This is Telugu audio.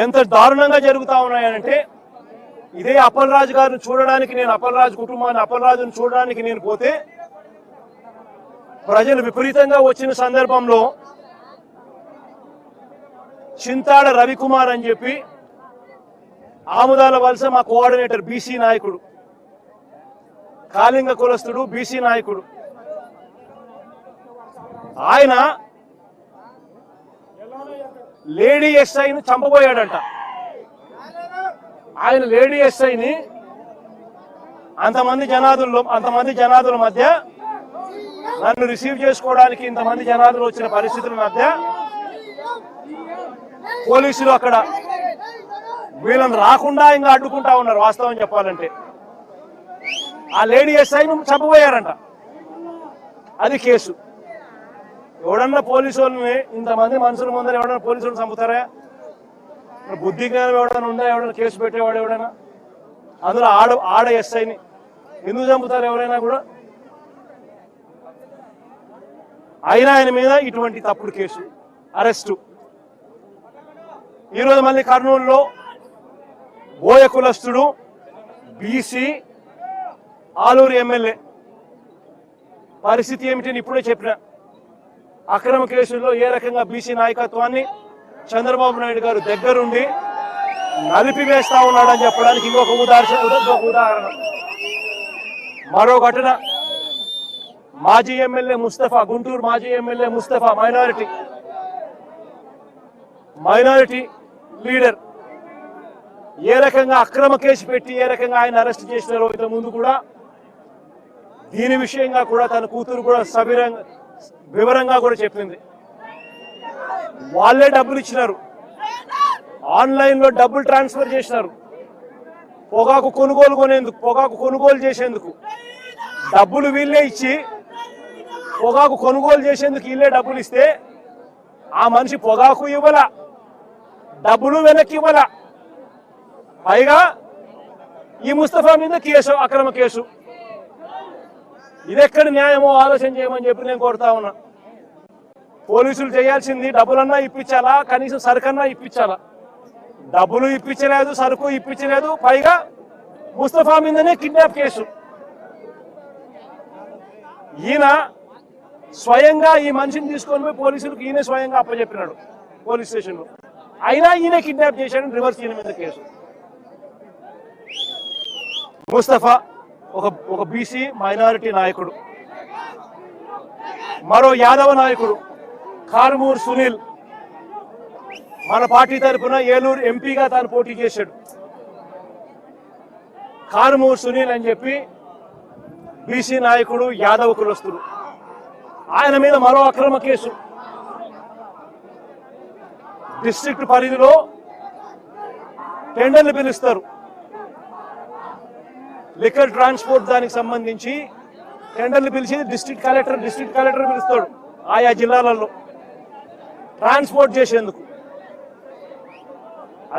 ఎంత దారుణంగా జరుగుతా ఉన్నాయంటే ఇదే అప్పలరాజు గారిని చూడడానికి నేను అప్పలరాజు కుటుంబాన్ని అప్పలరాజును చూడడానికి నేను పోతే ప్రజలు విపరీతంగా వచ్చిన సందర్భంలో చింతాడ రవికుమార్ అని చెప్పి ఆముదాల వలస మా కోఆర్డినేటర్ బీసీ నాయకుడు, కాళింగ కులస్తుడు, బీసీ నాయకుడు, ఆయన లేడీ ఎస్ఐని చంపబోయాడంట. ఆయన లేడీ ఎస్ఐని అంతమంది జనాదుల మధ్య నన్ను రిసీవ్ చేసుకోవడానికి ఇంతమంది జనాదులు వచ్చిన పరిస్థితుల మధ్య పోలీసులు అక్కడ వీళ్ళని రాకుండా ఇంకా అడ్డుకుంటా ఉన్నారు. వాస్తవం చెప్పాలంటే ఆ లేడీ ఎస్ఐని చంపబోయారంట. అది కేసు. ఎవడన్నా పోలీసు వాళ్ళని ఇంతమంది మనుషుల ముందర ఎవడన్నా పోలీసులను చంపుతారా? బుద్ధి జ్ఞానం ఎవడన్నా ఉందా? ఎవడన్నా కేసు పెట్టేవాడు ఎవడైనా? అందులో ఆడ ఎస్ఐని ఎందుకు చంపుతారు ఎవరైనా కూడా? అయినా ఆయన మీద ఇటువంటి తప్పుడు కేసు, అరెస్టు. ఈరోజు మళ్ళీ కర్నూలులో బోయ కులస్తుడు, బీసీ, ఆలూరు ఎమ్మెల్యే పరిస్థితి ఏమిటని ఇప్పుడే చెప్పిన. అక్రమ కేసుల్లో ఏ రకంగా బీసీ నాయకత్వాన్ని చంద్రబాబు నాయుడు గారు దగ్గరుండి నలిపివేస్తా ఉన్నాడని చెప్పడానికి ఇంకొక ఉదాహరణ. మరో ఘటన, మాజీ ఎమ్మెల్యే ముస్తఫా, గుంటూరు మాజీ ఎమ్మెల్యే ముస్తఫా, మైనారిటీ లీడర్, ఏ రకంగా అక్రమ కేసు పెట్టి ఏ రకంగా ఆయన అరెస్ట్ చేసినారో ఇంత ముందు కూడా దీని విషయంగా కూడా తన కూతురు కూడా వివరంగా కూడా చెప్పింది. వాళ్ళే డబ్బులు ఇచ్చినారు, ఆన్లైన్ లో డబ్బులు ట్రాన్స్ఫర్ చేసినారు. పొగాకు కొనుగోలు చేసేందుకు డబ్బులు వీళ్ళే ఇచ్చి పొగాకు కొనుగోలు చేసేందుకు వీళ్ళే డబ్బులు ఇస్తే ఆ మనిషి పొగాకు ఇవ్వాల, డబ్బులు వెనక్కి ఇవ్వాల. పైగా ఈ ముస్తఫా మీద కేసు, అక్రమ కేసు. ఇదెక్కడ న్యాయమో ఆలోచన చేయమని చెప్పి నేను కోరుతా ఉన్నా. పోలీసులు చేయాల్సింది డబ్బులన్నా ఇప్పించాలా, కనీసం సరుకన్నా ఇప్పించాలా. డబ్బులు ఇప్పించలేదు, సరుకు ఇప్పించలేదు, పైగా ముస్తఫా మీదనే కిడ్నాప్ కేసు. ఈయన స్వయంగా ఈ మనిషిని తీసుకొని పోయి పోలీసులకు ఈయన స్వయంగా అప్పచెప్పినాడు పోలీస్ స్టేషన్లో. అయినా ఈయన కిడ్నాప్ చేశాడని రివర్స్ ఈయన మీద కేసు. ముస్తఫా ఒక బీసీ మైనారిటీ నాయకుడు. మరో యాదవ నాయకుడు కారుమూరు సునీల్ మన పార్టీ తరఫున ఏలూరు ఎంపీగా తాను పోటీ చేశాడు. కారుమూరు సునీల్ అని చెప్పి బీసీ నాయకుడు, యాదవ కులస్తుడు. ఆయన మీద మరో అక్రమ కేసు. డిస్ట్రిక్ట్ పరిధిలో టెండర్లు పిలుస్తారు, లిక్కర్ ట్రాన్స్పోర్ట్ దానికి సంబంధించి టెండర్లు పిలిచి డిస్ట్రిక్ట్ కలెక్టర్ పిలుస్తాడు ఆయా జిల్లాలలో ట్రాన్స్పోర్ట్ చేసేందుకు.